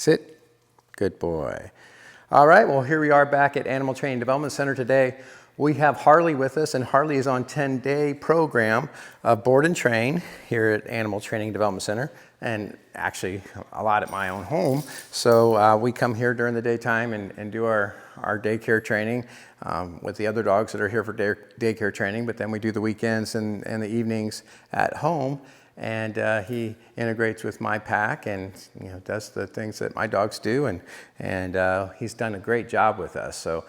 Sit. Good boy. All right, well, here we are back at Animal Training Development Center today. We have Harley with us, and Harley is on 10-day program of board and train here at Animal Training Development Center, and actually a lot at my own home. So we come here during the daytime and do our daycare training with the other dogs that are here for daycare training, but then we do the weekends and the evenings at home. And he integrates with my pack and does the things that my dogs do, and he's done a great job with us. So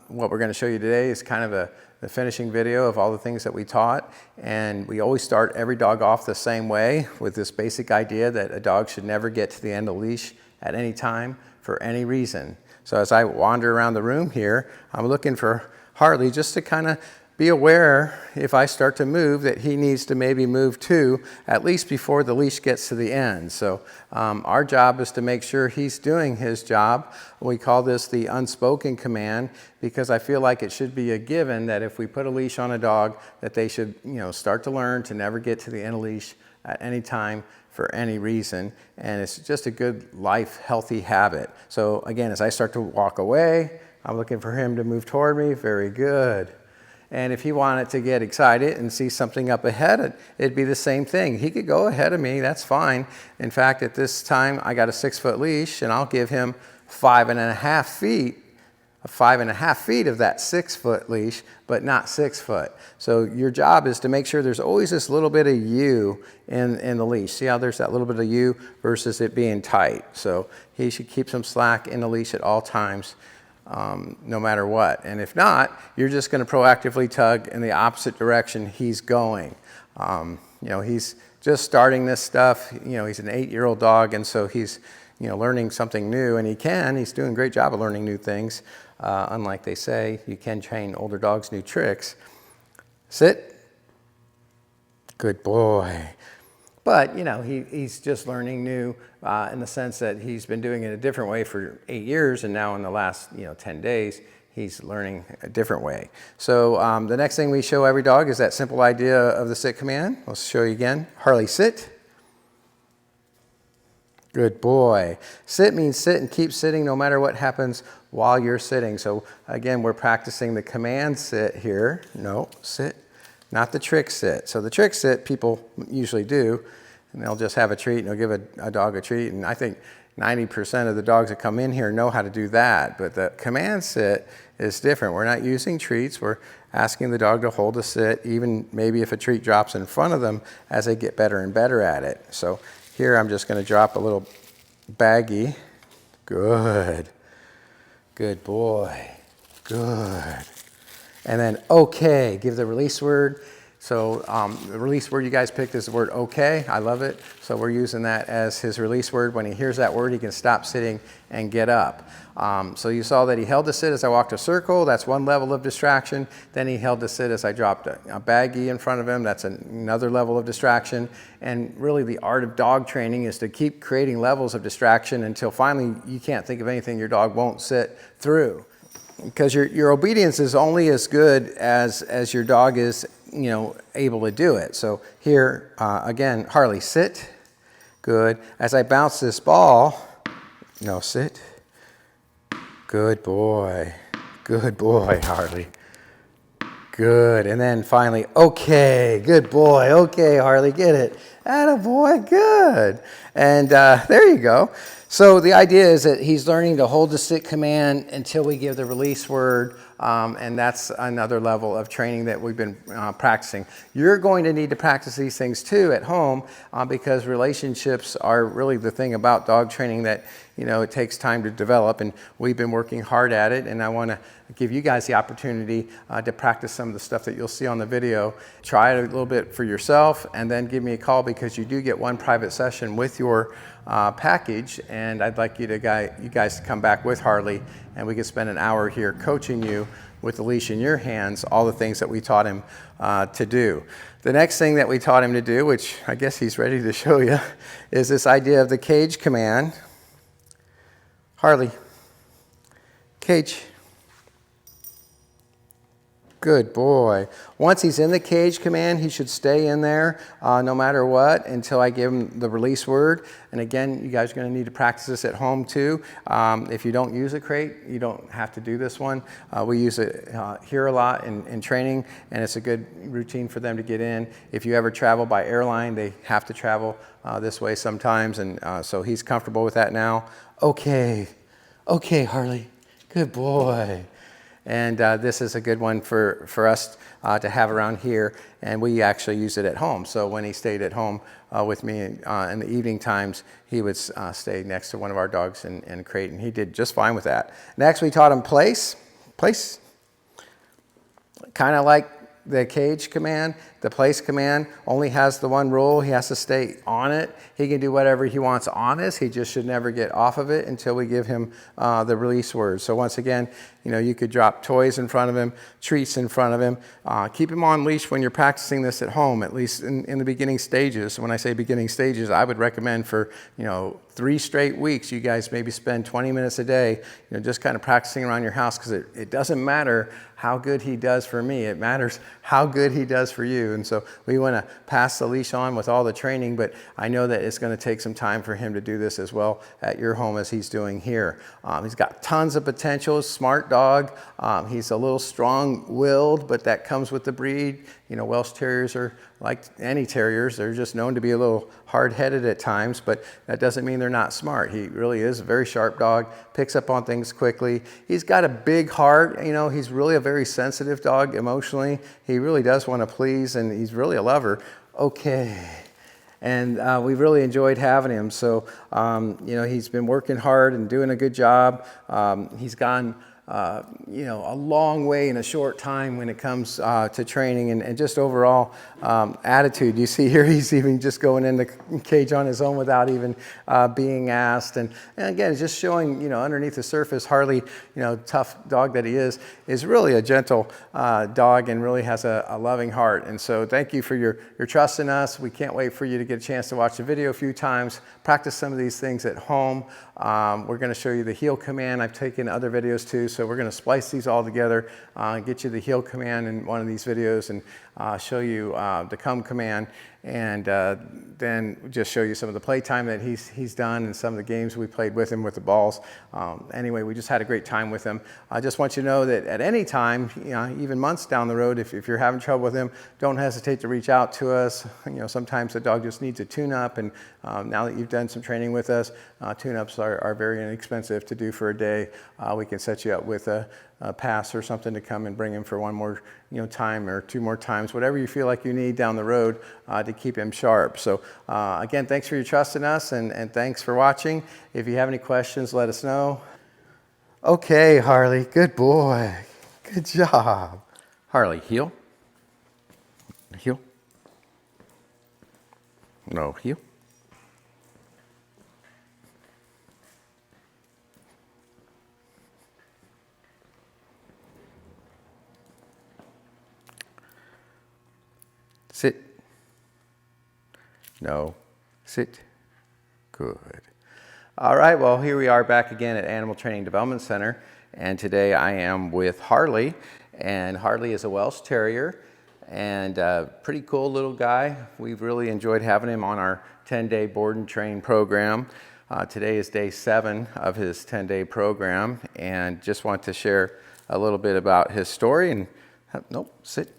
what we're going to show you today is kind of the finishing video of all the things that we taught, and we always start every dog off the same way with this basic idea that a dog should never get to the end of the leash at any time for any reason. So as I wander around the room here, I'm looking for Harley just to kind of be aware if I start to move that he needs to maybe move too, at least before the leash gets to the end. So our job is to make sure he's doing his job. We call this the unspoken command, because I feel like it should be a given that if we put a leash on a dog, that they should start to learn to never get to the end of the leash at any time for any reason. And it's just a good life, healthy habit. So again, as I start to walk away, I'm looking for him to move toward me. Very good. And if he wanted to get excited and see something up ahead, it'd be the same thing. He could go ahead of me, that's fine. In fact, at this time, I got a 6-foot leash, and I'll give him 5.5 feet, 5.5 feet of that 6-foot leash, but not 6 foot. So your job is to make sure there's always this little bit of you in the leash. See how there's that little bit of you versus it being tight. So he should keep some slack in the leash at all times. No matter what. And if not, you're just going to proactively tug in the opposite direction he's going. He's just starting this stuff. He's an 8-year-old dog, and so he's learning something new, and he's doing a great job of learning new things. Unlike they say, you can train older dogs new tricks. Sit. Good boy. But, he's just learning new in the sense that he's been doing it a different way for 8 years, and now in the last, 10 days, he's learning a different way. So the next thing we show every dog is that simple idea of the sit command. I'll show you again. Harley, sit. Good boy. Sit means sit and keep sitting no matter what happens while you're sitting. So again, we're practicing the command sit here. No, sit. Not the trick sit. So the trick sit people usually do, and they'll just have a treat and they'll give a dog a treat. And I think 90% of the dogs that come in here know how to do that. But the command sit is different. We're not using treats. We're asking the dog to hold a sit, even maybe if a treat drops in front of them as they get better and better at it. So here I'm just going to drop a little baggie. Good. Good boy. Good. And then okay, give the release word. So the release word you guys picked is the word okay. I love it. So we're using that as his release word. When he hears that word, he can stop sitting and get up. So you saw that he held the sit as I walked a circle. That's one level of distraction. Then he held the sit as I dropped a baggie in front of him. That's another level of distraction. And really the art of dog training is to keep creating levels of distraction until finally you can't think of anything your dog won't sit through. Because your obedience is only as good as your dog is, able to do it. So here, again, Harley, sit. Good. As I bounce this ball, no, sit. Good boy. Good boy, Harley. Good. And then finally, okay. Good boy. Okay, Harley, get it. Attaboy. Good. And there you go. So the idea is that he's learning to hold the sit command until we give the release word, and that's another level of training that we've been practicing. You're going to need to practice these things too at home because relationships are really the thing about dog training that it takes time to develop, and we've been working hard at it, and I want to give you guys the opportunity to practice some of the stuff that you'll see on the video. Try it a little bit for yourself, and then give me a call because you do get one private session with your package, and I'd like you guys to come back with Harley, and we can spend an hour here coaching you with the leash in your hands, all the things that we taught him to do. The next thing that we taught him to do, which I guess he's ready to show you, is this idea of the cage command. Harley, cage. Good boy. Once he's in the cage command, he should stay in there no matter what until I give him the release word. And again, you guys are going to need to practice this at home too. If you don't use a crate, you don't have to do this one. We use it here a lot in training, and it's a good routine for them to get in. If you ever travel by airline, they have to travel this way sometimes, and so he's comfortable with that now. Okay, Harley, good boy. And this is a good one for us to have around here, and we actually use it at home. So when he stayed at home with me in the evening times, he would stay next to one of our dogs in crate, and he did just fine with that. Next, we taught him place, kind of like the cage command. The place command only has the one rule. He has to stay on it. He can do whatever he wants on this. He just should never get off of it until we give him the release word. So once again, you could drop toys in front of him, treats in front of him. Keep him on leash when you're practicing this at home, at least in the beginning stages. When I say beginning stages, I would recommend for 3 straight weeks, you guys maybe spend 20 minutes a day, just kind of practicing around your house, because it doesn't matter how good he does for me. It matters how good he does for you. And so we want to pass the leash on with all the training, but I know that it's going to take some time for him to do this as well at your home as he's doing here. He's got tons of potential, smart dog. He's a little strong-willed, but that comes with the breed. Welsh Terriers are like any terriers. They're just known to be a little hard-headed at times, but that doesn't mean they're not smart. He really is a very sharp dog, picks up on things quickly. He's got a big heart. He's really a very sensitive dog emotionally. He really does want to please, and he's really a lover. Okay. And we've really enjoyed having him. So, he's been working hard and doing a good job. He's gone a long way in a short time when it comes to training and just overall attitude. You see here, he's even just going in the cage on his own without even being asked. And again, it's just showing, underneath the surface, Harley, tough dog that he is really a gentle dog and really has a loving heart. And so thank you for your trust in us. We can't wait for you to get a chance to watch the video a few times, practice some of these things at home. We're going to show you the heel command. I've taken other videos too, so we're going to splice these all together, get you the heel command in one of these videos, and show you the come command, and then just show you some of the playtime that he's done and some of the games we played with him with the balls. Anyway, we just had a great time with him. I just want you to know that at any time, even months down the road, if you're having trouble with him, don't hesitate to reach out to us. Sometimes the dog just needs a tune-up, and now that you've done some training with us, tune-ups are very inexpensive to do for a day. We can set you up with a pass or something to come and bring him for one more time or 2 more times, whatever you feel like you need down the road to keep him sharp. So again, thanks for your trust in us, and thanks for watching. If you have any questions, let us know. Okay, Harley, good boy. Good job. Harley, heel. Heel. No, heel. Sit. No. Sit. Good. All right, well, here we are back again at Animal Training Development Center, and today I am with Harley, and Harley is a Welsh Terrier, and a pretty cool little guy. We've really enjoyed having him on our 10-day board and train program. Today is day 7 of his 10-day program, and just want to share a little bit about his story, and sit.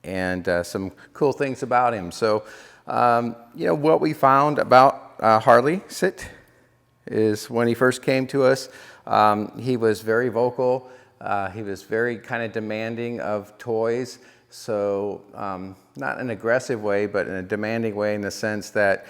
And some cool things about him. So, what we found about Harley, is when he first came to us, he was very vocal. He was very kind of demanding of toys. So, not in an aggressive way, but in a demanding way, in the sense that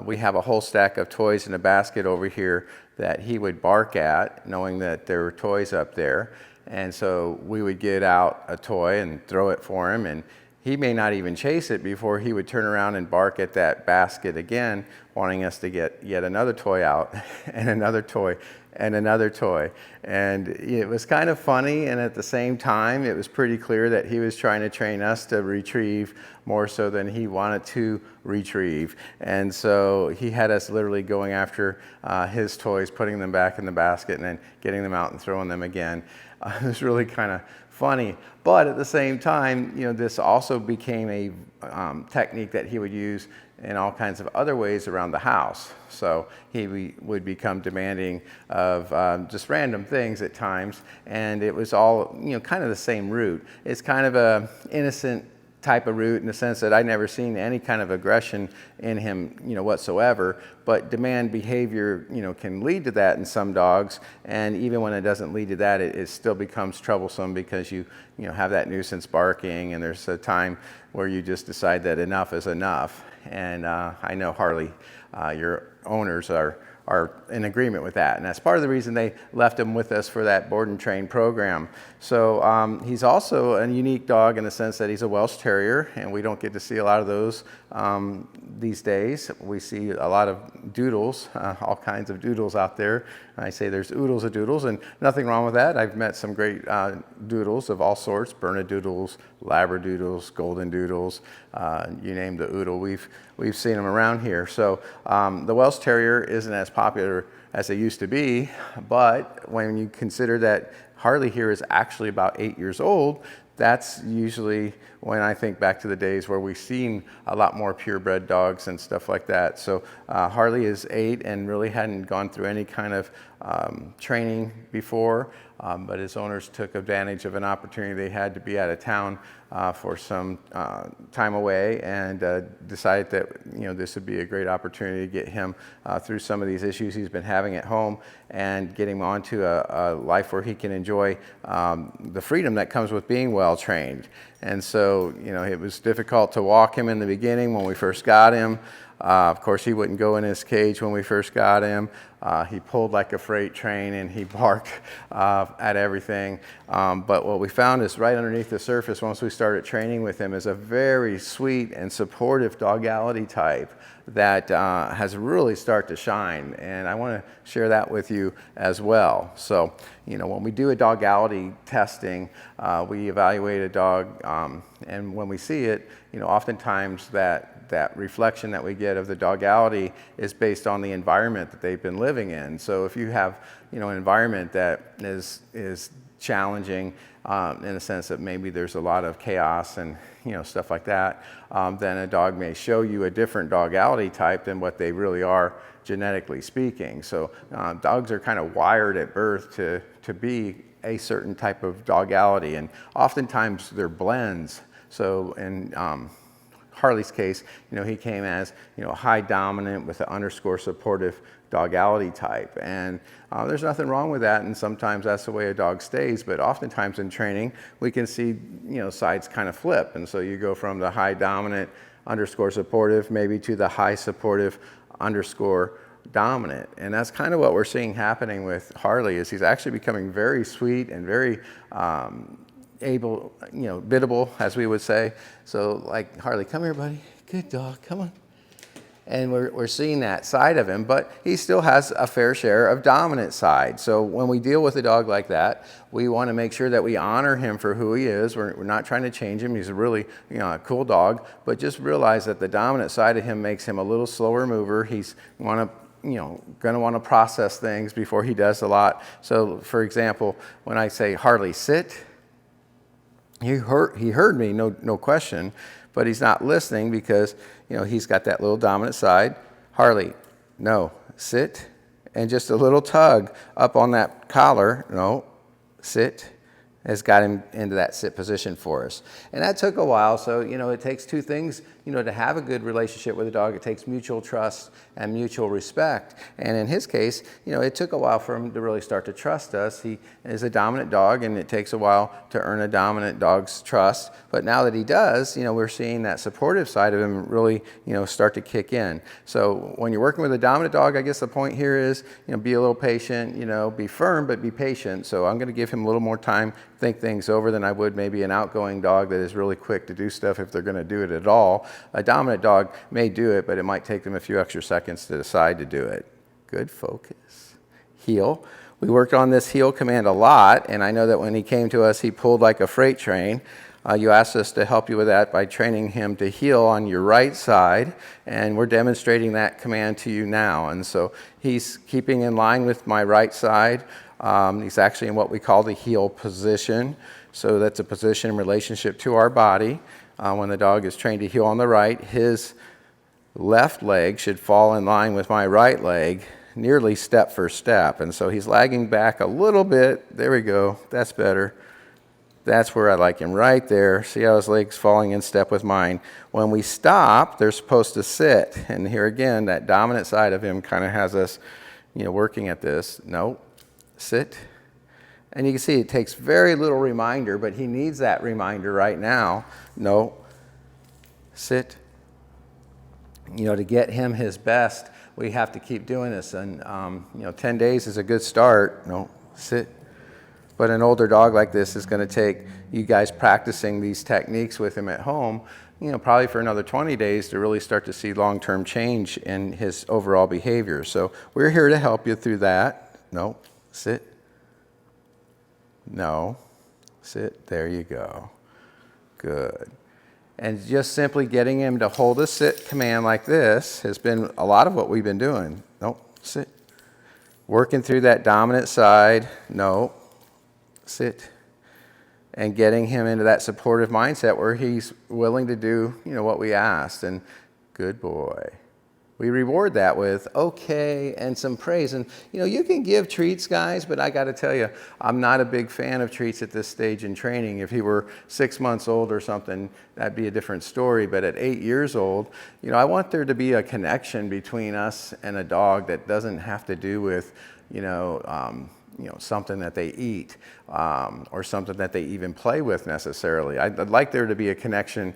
we have a whole stack of toys in a basket over here that he would bark at, knowing that there were toys up there. And so we would get out a toy and throw it for him, and he may not even chase it before he would turn around and bark at that basket again, wanting us to get yet another toy out, and another toy, and another toy. And it was kind of funny, and at the same time, it was pretty clear that he was trying to train us to retrieve more so than he wanted to retrieve. And so he had us literally going after his toys, putting them back in the basket, and then getting them out and throwing them again. It was really kind of funny. But at the same time, this also became a technique that he would use in all kinds of other ways around the house. So he would become demanding of just random things at times, and it was all kind of the same route. It's kind of a innocent type of route in the sense that I'd never seen any kind of aggression in him, whatsoever. But demand behavior, can lead to that in some dogs, and even when it doesn't lead to that, it still becomes troublesome because you have that nuisance barking, and there's a time where you just decide that enough is enough. And I know Harley, your owners are in agreement with that, and that's part of the reason they left him with us for that board and train program. So he's also a unique dog in the sense that he's a Welsh Terrier, and we don't get to see a lot of those these days. We see a lot of doodles, all kinds of doodles out there. I say there's oodles of doodles, and nothing wrong with that. I've met some great doodles of all sorts: Bernedoodles, Labradoodles, Golden Doodles, you name the oodle. We've seen them around here. So the Welsh Terrier isn't as popular as they used to be, but when you consider that Harley here is actually about 8 years old, that's usually when I think back to the days where we've seen a lot more purebred dogs and stuff like that. So Harley is 8 and really hadn't gone through any kind of training before, but his owners took advantage of an opportunity they had to be out of town for some time away, and decided that this would be a great opportunity to get him through some of these issues he's been having at home and get him onto a life where he can enjoy the freedom that comes with being well trained. And so it was difficult to walk him in the beginning when we first got him. Of course, he wouldn't go in his cage when we first got him. He pulled like a freight train, and he barked at everything. But what we found is right underneath the surface, once we started training with him, is a very sweet and supportive dogality type that has really started to shine. And I want to share that with you as well. So, when we do a dogality testing, we evaluate a dog, and when we see it, oftentimes that reflection that we get of the dogality is based on the environment that they've been living in. So if you have, an environment that is challenging in the sense that maybe there's a lot of chaos and stuff like that, then a dog may show you a different dogality type than what they really are genetically speaking. So dogs are kind of wired at birth to be a certain type of dogality, and oftentimes they're blends. So in Harley's case, he came as, high dominant with an underscore supportive dogality type. And there's nothing wrong with that, and sometimes that's the way a dog stays, but oftentimes in training, we can see, sides kind of flip. And so you go from the high dominant underscore supportive maybe to the high supportive underscore dominant. And that's kind of what we're seeing happening with Harley, is he's actually becoming very sweet and very able, biddable, as we would say. So like, Harley, come here, buddy. Good dog, come on. And we're seeing that side of him, but he still has a fair share of dominant side. So when we deal with a dog like that, we want to make sure that we honor him for who he is. We're not trying to change him. He's a really, a cool dog, but just realize that the dominant side of him makes him a little slower mover. He's going to want to process things before he does a lot. So for example, when I say, Harley, sit, he heard me, no question, but he's not listening because, he's got that little dominant side. Harley, no, sit, and just a little tug up on that collar, no, sit, has got him into that sit position for us. And that took a while, so, it takes two things, to have a good relationship with a dog. It takes mutual trust and mutual respect. And in his case, it took a while for him to really start to trust us. He is a dominant dog, and it takes a while to earn a dominant dog's trust. But now that he does, we're seeing that supportive side of him really, start to kick in. So when you're working with a dominant dog, I guess the point here is, be a little patient, be firm, but be patient. So I'm going to give him a little more time, think things over than I would maybe an outgoing dog that is really quick to do stuff if they're going to do it at all. A dominant dog may do it, but it might take them a few extra seconds to decide to do it. Good, focus. Heel. We worked on this heel command a lot, and I know that when he came to us, he pulled like a freight train. You asked us to help you with that by training him to heel on your right side, and we're demonstrating that command to you now. And so he's keeping in line with my right side. He's actually in what we call the heel position. So that's a position in relationship to our body. When the dog is trained to heel on the right, his left leg should fall in line with my right leg, nearly step for step. And so he's lagging back a little bit. There we go. That's better. That's where I like him, right there. See how his leg's falling in step with mine. When we stop, they're supposed to sit. And here again, that dominant side of him kind of has us, working at this. No, sit. And you can see it takes very little reminder, but he needs that reminder right now. No, sit. To get him his best, we have to keep doing this. And, 10 days is a good start. No, sit. But an older dog like this is going to take you guys practicing these techniques with him at home, probably for another 20 days to really start to see long-term change in his overall behavior. So we're here to help you through that. No, sit. No, sit. There you go. Good. And just simply getting him to hold a sit command like this has been a lot of what we've been doing. No, sit. Working through that dominant side. No, sit. And getting him into that supportive mindset where he's willing to do, what we asked. And good boy. We reward that with okay and some praise. And, you can give treats, guys, but I got to tell you, I'm not a big fan of treats at this stage in training. If he were 6 months old or something, that'd be a different story. But at 8 years old, I want there to be a connection between us and a dog that doesn't have to do with, something that they eat or something that they even play with necessarily. I'd like there to be a connection,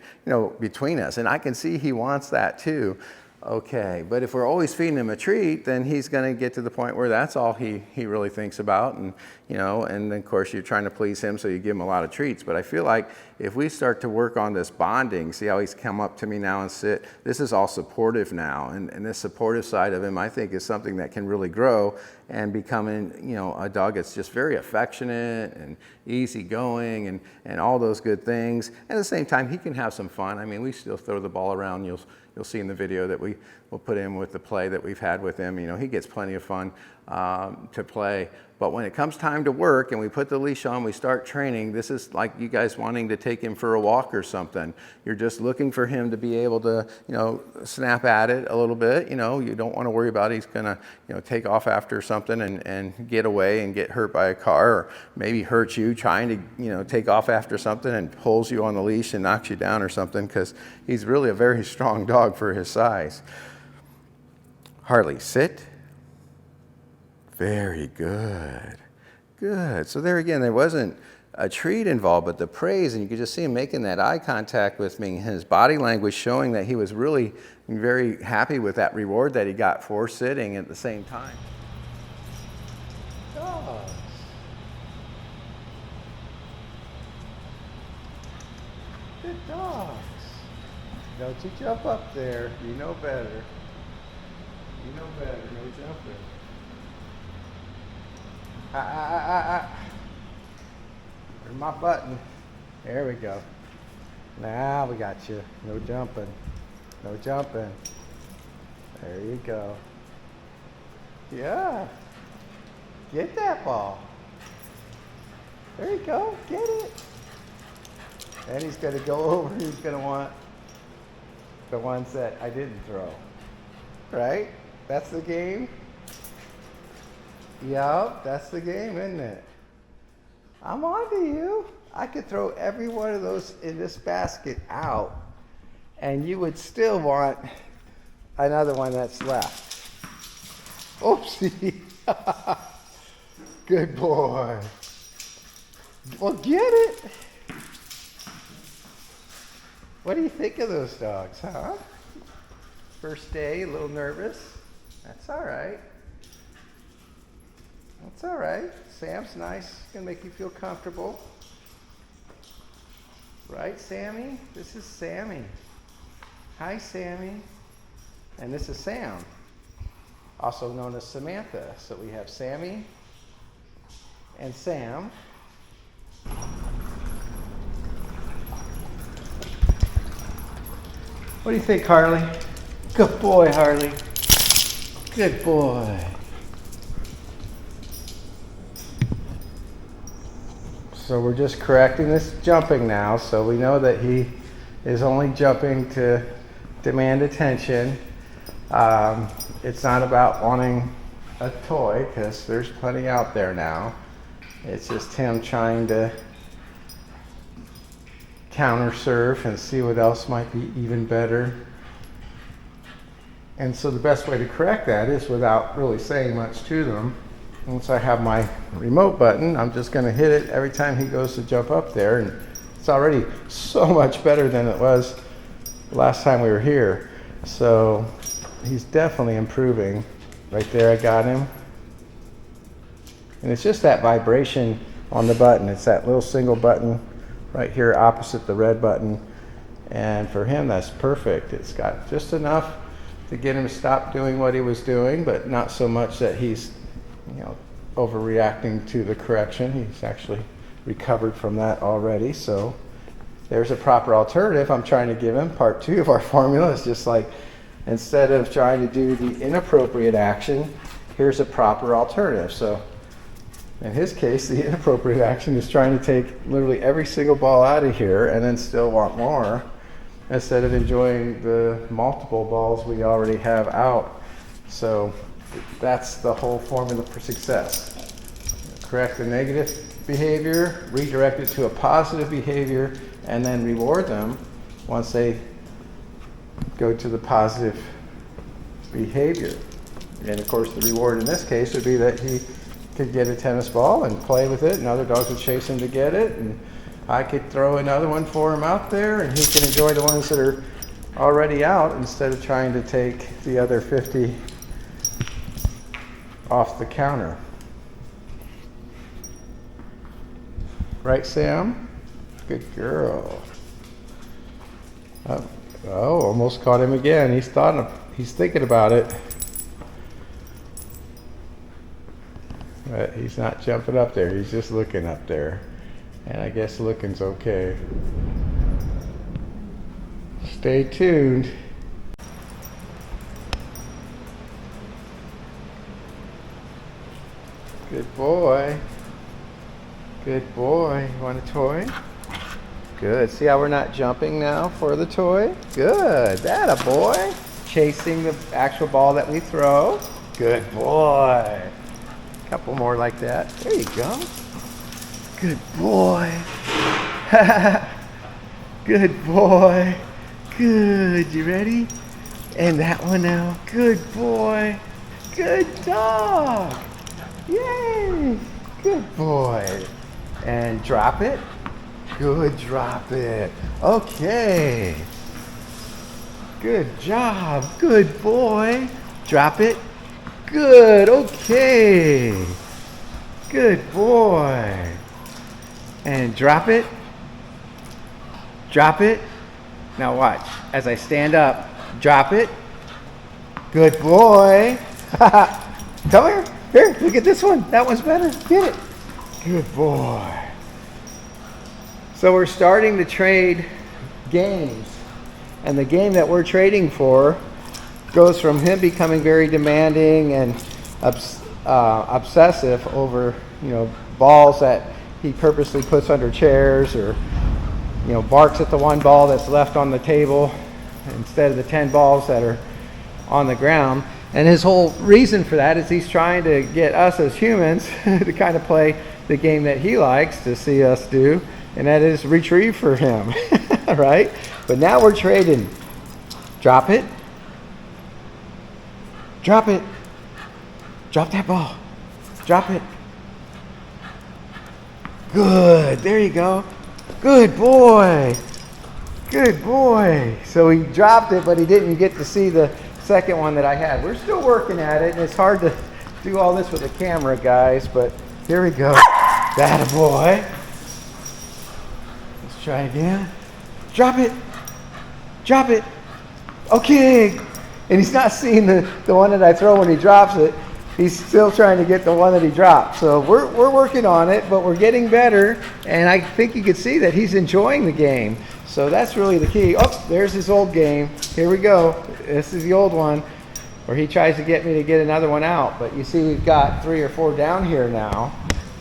between us. And I can see he wants that too. Okay, but if we're always feeding him a treat, then he's going to get to the point where that's all he really thinks about. And, and then of course you're trying to please him, so you give him a lot of treats. But I feel like if we start to work on this bonding, see how he's come up to me now and sit, this is all supportive now. And this supportive side of him, I think, is something that can really grow and becoming, a dog that's just very affectionate and easygoing and all those good things. And at the same time, he can have some fun. I mean, we still throw the ball around. You'll see in the video that we will put in with the play that we've had with him. He gets plenty of fun to play. But when it comes time to work and we put the leash on, we start training, this is like you guys wanting to take him for a walk or something. You're just looking for him to be able to, snap at it a little bit. You don't want to worry about he's going to, take off after something and get away and get hurt by a car, or maybe hurt you trying to, take off after something and pulls you on the leash and knocks you down or something, because he's really a very strong dog for his size. Harley, sit. Very good. Good. So there again, there wasn't a treat involved, but the praise, and you could just see him making that eye contact with me, his body language showing that he was really very happy with that reward that he got for sitting at the same time. Dogs. Good dogs. Don't you jump up there. You know better. You know better. No jumping. Where's my button? There we go. Now we got you. No jumping. No jumping. There you go. Yeah. Get that ball. There you go. Get it. And he's going to go over. He's going to want the ones that I didn't throw. Right? That's the game. Yup, that's the game, isn't it? I'm on to you. I could throw every one of those in this basket out, and you would still want another one that's left. Oopsie. Good boy. Well, get it. What do you think of those dogs, huh? First day, a little nervous. That's all right. That's all right. Sam's nice. Gonna make you feel comfortable. Right, Sammy? This is Sammy. Hi, Sammy. And this is Sam, also known as Samantha. So we have Sammy and Sam. What do you think, Harley? Good boy, Harley. Good boy. So we're just correcting this jumping now, so we know that he is only jumping to demand attention. It's not about wanting a toy, because there's plenty out there now. It's just him trying to counter surf and see what else might be even better. And so the best way to correct that is without really saying much to them. Once I have my remote button, I'm just going to hit it every time he goes to jump up there, and it's already so much better than it was the last time we were here. So he's definitely improving. Right there, I got him. And it's just that vibration on the button. It's that little single button right here opposite the red button. And for him, that's perfect. It's got just enough to get him to stop doing what he was doing, but not so much that he's, overreacting to the correction. He's actually recovered from that already. So there's a proper alternative I'm trying to give him. Part 2 of our formula is just like, instead of trying to do the inappropriate action, here's a proper alternative. So in his case, the inappropriate action is trying to take literally every single ball out of here and then still want more, instead of enjoying the multiple balls we already have out. So that's the whole formula for success. Correct the negative behavior, redirect it to a positive behavior, and then reward them once they go to the positive behavior. And of course, the reward in this case would be that he could get a tennis ball and play with it, and other dogs would chase him to get it, and I could throw another one for him out there, and he can enjoy the ones that are already out instead of trying to take the other 50 off the counter. Right, Sam? Good girl. Oh, almost caught him again. He's thinking about it. But he's not jumping up there. He's just looking up there. And I guess looking's okay. Stay tuned. Good boy. Good boy. You want a toy? Good. See how we're not jumping now for the toy? Good. That a boy. Chasing the actual ball that we throw. Good boy. A couple more like that. There you go. Good boy. Good boy. Good. You ready? And that one now. Good boy. Good dog. Yay. Good boy. And drop it. Good, drop it. Okay. Good job. Good boy. Drop it. Good. Okay. Good boy. And drop it. Drop it. Now watch. As I stand up, drop it. Good boy. Come here. Here, look at this one. That one's better. Get it. Good boy. So we're starting to trade games. And the game that we're trading for goes from him becoming very demanding and obsessive over, balls that he purposely puts under chairs, or, barks at the one ball that's left on the table instead of the 10 balls that are on the ground. And his whole reason for that is he's trying to get us as humans to kind of play the game that he likes to see us do, and that is retrieve for him, right? But now we're trading. Drop it. Drop it. Drop that ball. Drop it. Good. There you go. Good boy. Good boy. So he dropped it, but he didn't get to see the second one that I had. We're still working at it, and it's hard to do all this with a camera, guys, but here we go. That a boy. Let's try again. Drop it. Drop it. Okay. And he's not seeing the one that I throw when he drops it. He's still trying to get the one that he dropped. So we're working on it, but we're getting better, and I think you can see that he's enjoying the game. So that's really the key. Oh, there's his old game. Here we go. This is the old one where he tries to get me to get another one out. But you see we've got 3 or 4 down here now.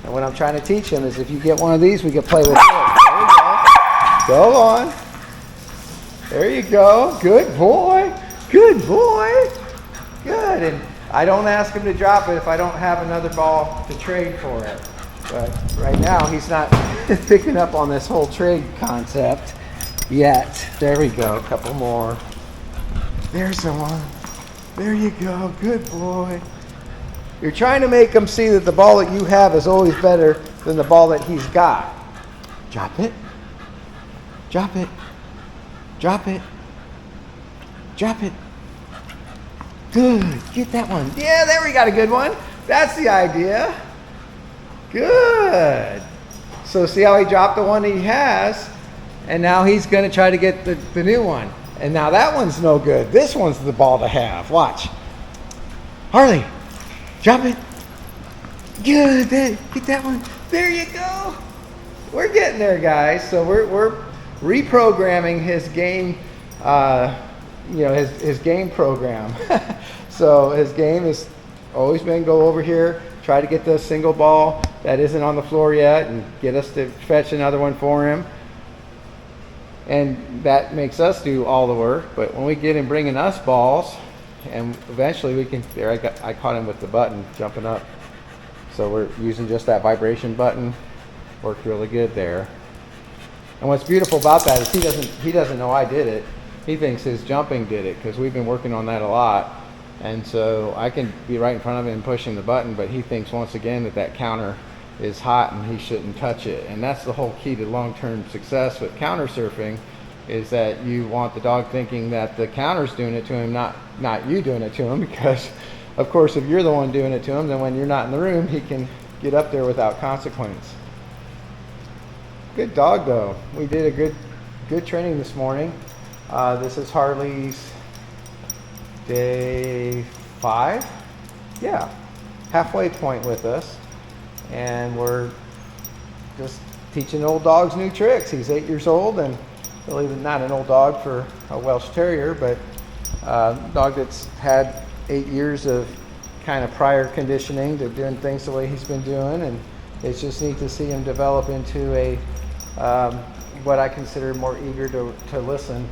And what I'm trying to teach him is if you get one of these, we can play with it. There you go. Go on. There you go. Good boy. Good boy. Good. And I don't ask him to drop it if I don't have another ball to trade for it. But right now he's not picking up on this whole trade concept yet. There we go. A couple more. There's the one. There you go. Good boy. You're trying to make him see that the ball that you have is always better than the ball that he's got. Drop it. Drop it. Drop it. Drop it. Good. Get that one. Yeah, there we got a good one. That's the idea. Good. So see how he dropped the one he has, and now he's going to try to get the new one. And now that one's no good. This one's the ball to have. Watch. Harley, drop it. Good. Get that one. There you go. We're getting there, guys. So we're reprogramming his game, his game program. So his game has always been go over here, try to get the single ball that isn't on the floor yet and get us to fetch another one for him. And that makes us do all the work. But when we get him bringing us balls, and eventually we can, there I caught him with the button jumping up. So we're using just that vibration button. Worked really good there. And what's beautiful about that is he doesn't know I did it. He thinks his jumping did it because we've been working on that a lot. And so I can be right in front of him pushing the button, but he thinks once again that counter is hot and he shouldn't touch it. And that's the whole key to long-term success with counter surfing, is that you want the dog thinking that the counter's doing it to him, not you doing it to him, because of course if you're the one doing it to him, then when you're not in the room, he can get up there without consequence. Good dog though. We did a good training this morning. This is Harley's day 5. Yeah, halfway point with us. And we're just teaching old dogs new tricks. He's 8 years old and really not an old dog for a Welsh Terrier, but a dog that's had 8 years of kind of prior conditioning to doing things the way he's been doing. And it's just neat to see him develop into a what I consider more eager to listen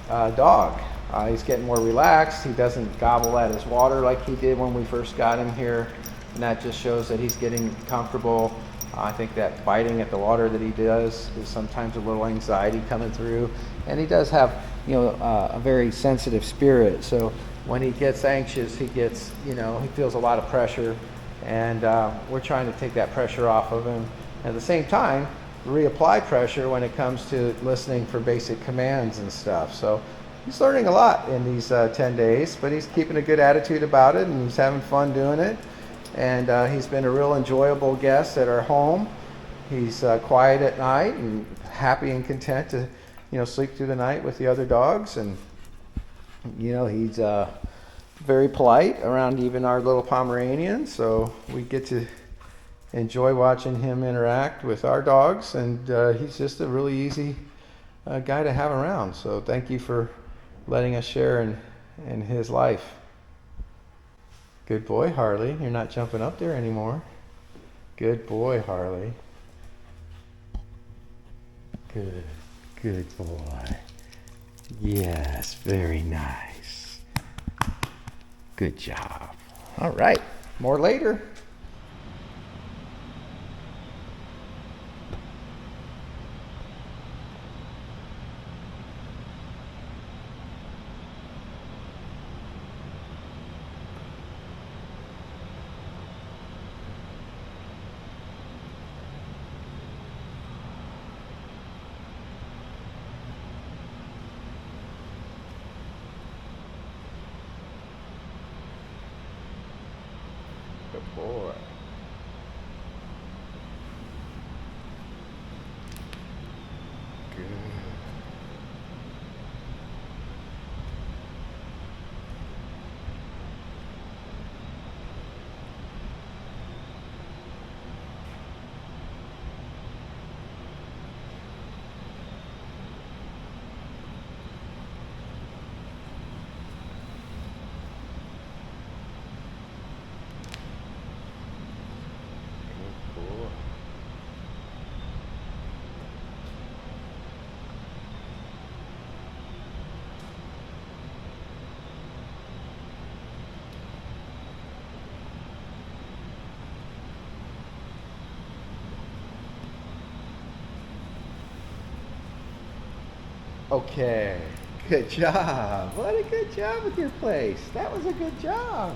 dog. He's getting more relaxed. He doesn't gobble at his water like he did when we first got him here. And that just shows that he's getting comfortable. I think that biting at the water that he does is sometimes a little anxiety coming through. And he does have, a very sensitive spirit. So when he gets anxious, he gets, he feels a lot of pressure. And we're trying to take that pressure off of him. At the same time, reapply pressure when it comes to listening for basic commands and stuff. So he's learning a lot in these 10 days, but he's keeping a good attitude about it and he's having fun doing it. And he's been a real enjoyable guest at our home. He's quiet at night and happy and content to, sleep through the night with the other dogs. And, he's very polite around even our little Pomeranian. So we get to enjoy watching him interact with our dogs. And he's just a really easy guy to have around. So thank you for letting us share in his life. Good boy, Harley. You're not jumping up there anymore. Good boy, Harley. Good boy. Yes, very nice. Good job. All right, more later. Good boy. Okay, good job. What a good job with your place. That was a good job.